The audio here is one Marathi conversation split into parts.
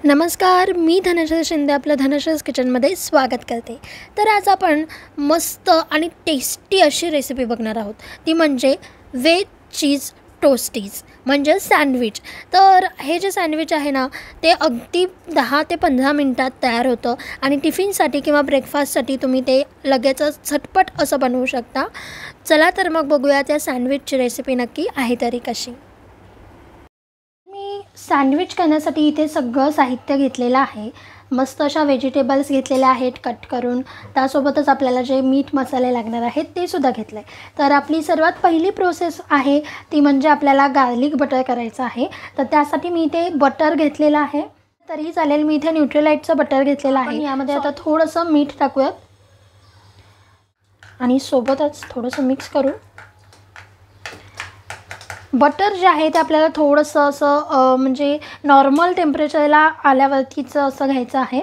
नमस्कार, मी धनश्री शिंदे आपलं धनश्रीज किचनमध्ये स्वागत करते. तर आज आपण मस्त आणि टेस्टी अशी रेसिपी बघणार आहोत. ती म्हणजे व्हेज चीज टोस्टीज म्हणजे सँडविच. तर हे जे सँडविच आहे ना, ते अगदी 10 ते 15 मिनटात तयार होतं आणि टिफिनसाठी किंवा ब्रेकफास्टसाठी तुम्ही ते लगेचच झटपट असं बनवू शकता. चला तर मग बघूया त्या सँडविचची रेसिपी नक्की आहे तरी कशी. मी सँडविच करण्यासाठी इथे सगळं साहित्य घेतलेलं आहे. मस्त अशा व्हेजिटेबल्स घेतलेल्या आहेत कट करून. त्यासोबतच आपल्याला जे मीठ मसाले लागणार आहेत ते सुद्धा घेतले. तर आपली सर्वात पहिली प्रोसेस आहे ती म्हणजे आपल्याला गार्लिक बटर करायचं आहे. तर त्यासाठी मी इथे बटर घेतलेलं आहे. तरीही चालेल, मी इथे न्यूट्रीलाइटचं बटर घेतलेलं आहे. यामध्ये आता थोडंसं मीठ टाकूयात आणि सोबतच थोडंसं मिक्स करू. बटर जे आहे ते आपल्याला थोडंसं असं म्हणजे नॉर्मल टेम्परेचरला आल्यावरतीच असं घ्यायचं आहे.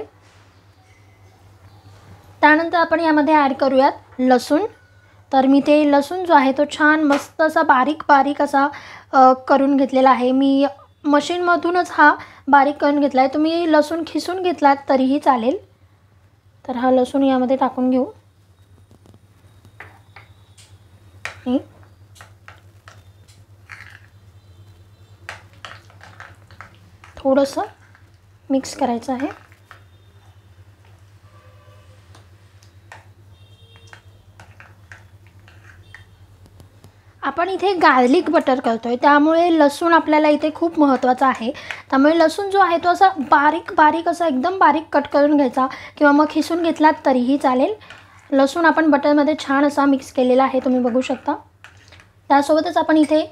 त्यानंतर आपण यामध्ये ॲड करूयात लसूण. तर मी ते लसूण जो आहे तो छान मस्त असा बारीक बारीक असा करून घेतलेला आहे. मी मशीनमधूनच हा बारीक करून घेतला आहे. तुम्ही लसूण खिसून घेतलात तरीही चालेल. तर हा लसूण यामध्ये टाकून घेऊ. थोडंसं मिक्स करायचं आहे. आपण इथे गार्लिक बटर करतो आहे, त्यामुळे लसूण आपल्याला इथे खूप महत्त्वाचा आहे. त्यामुळे लसूण जो आहे तो असा बारीक बारीक असा एकदम बारीक कट करून घ्यायचा किंवा मग खिसून घेतलात तरीही चालेल. लसूण आपण बटरमध्ये छान असा मिक्स केलेला आहे, तुम्ही बघू शकता. त्यासोबतच आपण इथे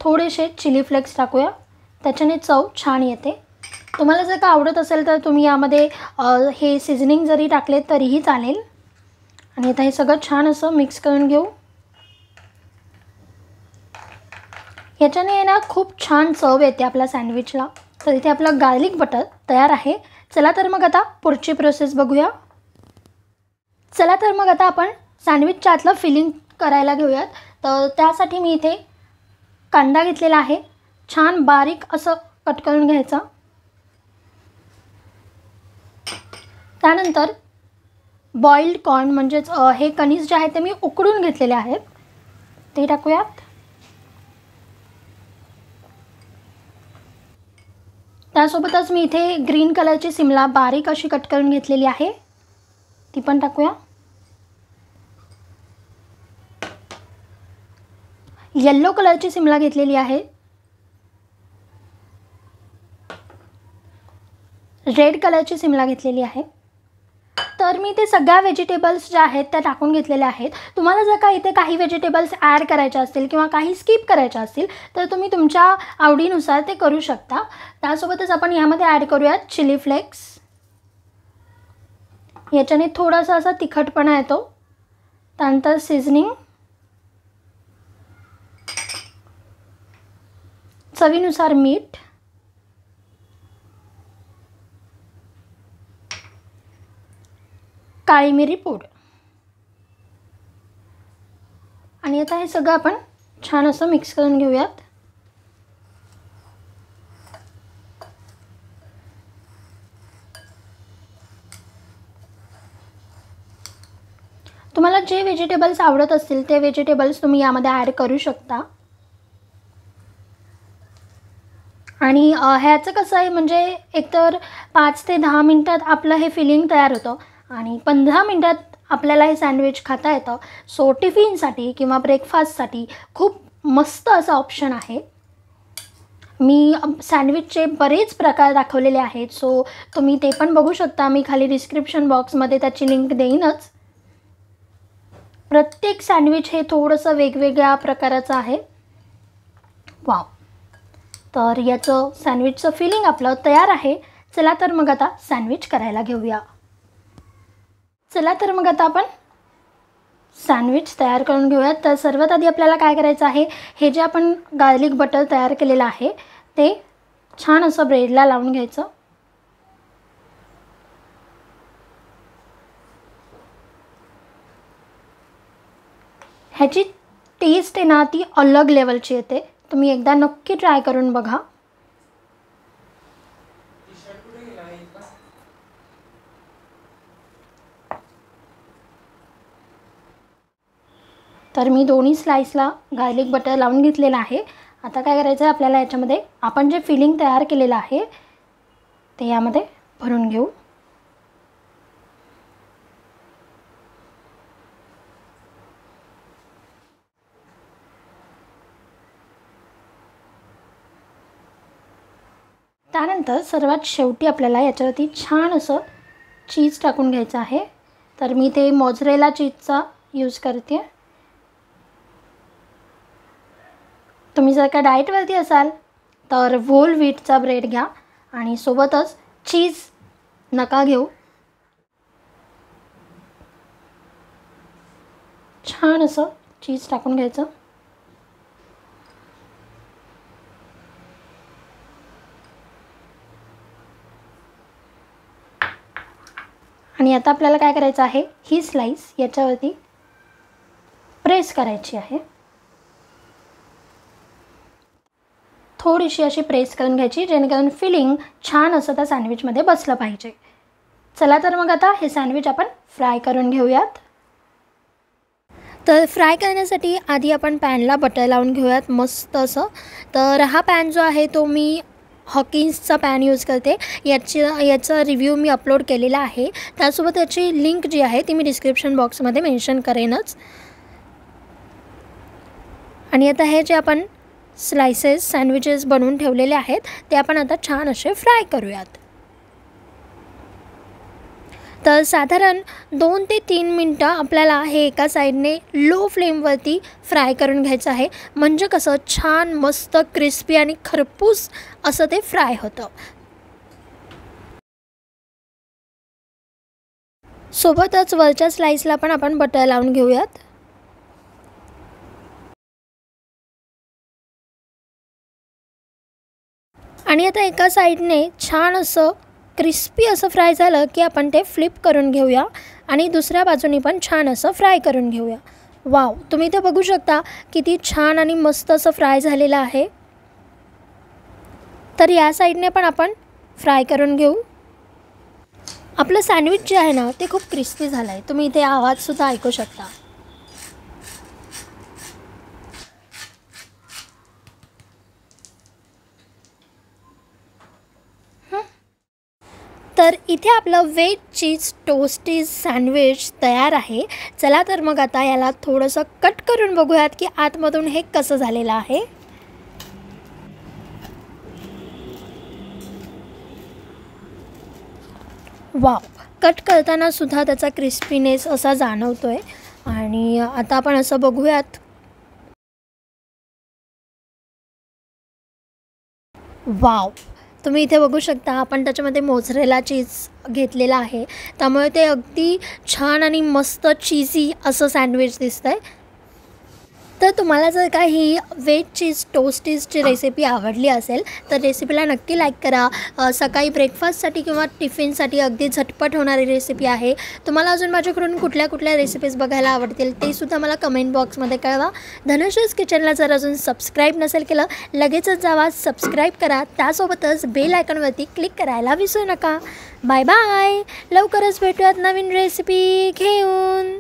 थोडेसे चिली फ्लेक्स टाकूया, त्याच्याने चव छान येते. तुम्हाला जर का आवडत असेल तर तुम्ही यामध्ये हे सीझनिंग जरी टाकले तरीही चालेल. आणि आता हे सगळं छान असं मिक्स करून घेऊ. याच्याने ना खूप छान चव येते आपल्या सँडविचला. तर इथे आपलं गार्लिक बटर तयार आहे. चला तर मग आता पुढची प्रोसेस बघूया. चला तर मग आता आपण सँडविचच्या आतलं फिलिंग करायला घेऊयात. तर त्यासाठी मी इथे कांदा घेतलेला आहे, छान बारीक असं कट करून घ्यायचा. त्यानंतर बॉइल्ड कॉर्न म्हणजेच हे कणीस जे आहे ते मी उकडून घेतलेले आहेत ते टाकूयात. त्यासोबतच मी इथे ग्रीन कलरची सिमला बारीक अशी कट करून घेतलेली आहे, ती पण टाकूया. येलो कलरची सिमला घेतलेली आहे. रेड कलरची सिमला घेतलेली आहे. तर मी ते सगळ्या व्हेजिटेबल्स ज्या आहेत त्या टाकून घेतलेल्या आहेत. तुम्हाला जर का इथे काही व्हेजिटेबल्स ॲड करायचे असतील किंवा काही स्किप करायचे असतील तर तुम्ही तुमच्या आवडीनुसार ते करू शकता. त्यासोबतच आपण यामध्ये ॲड करूयात चिली फ्लेक्स. याच्याने थोडासा असा तिखटपणा येतो. त्यानंतर सीझनिंग, चवीनुसार मीठ, काळी मिरी पूड. आणि आता हे सगळं आपण छान असं मिक्स करून घेऊयात. तुम्हाला जे व्हेजिटेबल्स आवडत असतील ते व्हेजिटेबल्स तुम्ही यामध्ये ॲड करू शकता. आणि ह्याचं कसं आहे म्हणजे एकतर 5 ते 10 मिनटात आपलं हे फिलिंग तयार होतं आणि 15 मिनटात आपल्याला हे सँडविच खाता येतं. सो टिफिनसाठी किंवा ब्रेकफास्टसाठी खूप मस्त असं ऑप्शन आहे. मी सँडविचचे बरेच प्रकार दाखवलेले आहेत, सो तुम्ही ते पण बघू शकता. मी खाली डिस्क्रिप्शन बॉक्समध्ये त्याची लिंक देईनच. प्रत्येक सँडविच हे थोडंसं वेगवेगळ्या प्रकाराचं आहे. वाव, तर याचं सँडविचचं फिलिंग आपलं तयार आहे. चला तर मग आता सँडविच करायला घेऊया. चला तर मग आता आपण सँडविच तयार करून घेऊयात. तर सर्वात आधी आपल्याला काय करायचं आहे, हे जे आपण गार्लिक बटर तयार केलेलं आहे ते छान असं ब्रेडला लावून घ्यायचं. ह्याची टेस्ट आहे ना ती अलग लेवलची येते. तुम्ही एकदा नक्की ट्राय करून बघा. तर मी दोन्ही स्लाइसला गार्लिक बटर लावून घेतलेलं आहे। आता काय करायचं आहे आपल्याला, याच्यामध्ये आपण जे फिलिंग तयार केलेलं आहे ते यामध्ये भरून घेऊ। त्यानंतर सर्वात शेवटी आपल्याला याच्यावरती छान असं चीज टाकून घ्यायचं आहे। तर मी ते मोझरेला चीजचा यूज करते। तुम्ही जर का डाएटवरती असाल तर व्होल व्हीटचा ब्रेड घ्या आणि सोबतच चीज नका घेऊ। छान असं चीज टाकून घ्यायचं। आणि आता आपल्याला काय करायचं आहे, ही स्लाइस याच्यावरती प्रेस करायची आहे। थोडीशी अशी प्रेस करून घ्यायची जेणेकरून फिलिंग छान असं त्या सँडविचमध्ये बसलं पाहिजे। चला तर मग आता हे सँडविच आपण फ्राय करून घेऊयात। तर फ्राय करण्यासाठी आधी आपण पॅनला बटर लावून घेऊयात मस्त असं। तर हा पॅन जो आहे तो मी हॉकिन्सचा पॅन यूज करते। याचा रिव्ह्यू मी अपलोड केलेला आहे, त्यासोबत याची लिंक जी आहे ती मी डिस्क्रिप्शन बॉक्समध्ये मेन्शन करेनच। आणि आता हे जे आपण स्लाइसेस सँडविचेस बनवून ठेवलेले आहेत ते आपण आता छान असे फ्राय करूयात। तर साधारण 2 ते 3 मिनटं आपल्याला हे एका साईडने लो फ्लेमवरती फ्राय करून घ्यायचं आहे, म्हणजे कसं छान मस्त क्रिस्पी आणि खरपूस असं ते फ्राय होतं। सोबतच वरच्या स्लाइसला पण आपण बटर लावून घेऊयात। आणि आता एका साईडने छान असं क्रिस्पी असं फ्राय झालं की आपण ते फ्लिप करून घेऊया आणि दुसऱ्या बाजूनी पण छान असं फ्राय करून घेऊया। वाव, तुम्ही ते बघू शकता किती छान आणि मस्त असं फ्राय झालेलं आहे। तर या साईडने पण आपण फ्राय करून घेऊ। आपलं सँडविच जे आहे ना ते खूप क्रिस्पी झालं आहे, तुम्ही इथे आवाजसुद्धा ऐकू शकता। तर इथे आपलं वेज चीज टोस्टी सँडविच तयार आहे। चला तर मग आता याला थोडंसं कट करून बघूयात की आतमधून हे कसं झालेलं आहे। वाव, कट करताना सुद्धा त्याचा क्रिस्पीनेस असा जाणवतोय। आणि आता आपण असं बघूयात, वाव, तुम्ही इथे बघू शकता आपण त्याच्यामध्ये मोझरेला चीज घेतलेला आहे, त्यामुळे ते अगदी छान आणि मस्त चीजी असं सँडविच दिसतंय। तर तुम्हाला जर का ही वेज चीज टोस्टीजची रेसिपी आवडली असेल तर रेसिपीला नक्की लाईक करा। सकाळी ब्रेकफास्टसाठी किंवा टिफिनसाठी अगदी झटपट होणारी रेसिपी आहे। तुम्हाला अजून माझ्याकडून कुठल्या कुठल्या रेसिपीज बघायला आवडतील ते सुद्धा मला कमेंट बॉक्समध्ये कळवा। धनुश्रीज किचनला जर अजून सबस्क्राईब नसेल केलं लगेचच जावा, सबस्क्राईब करा, त्यासोबतच बेल आयकॉनवरती क्लिक करायला विसरू नका। बाय बाय, लवकरच भेटूयात नवीन रेसिपी घेऊन।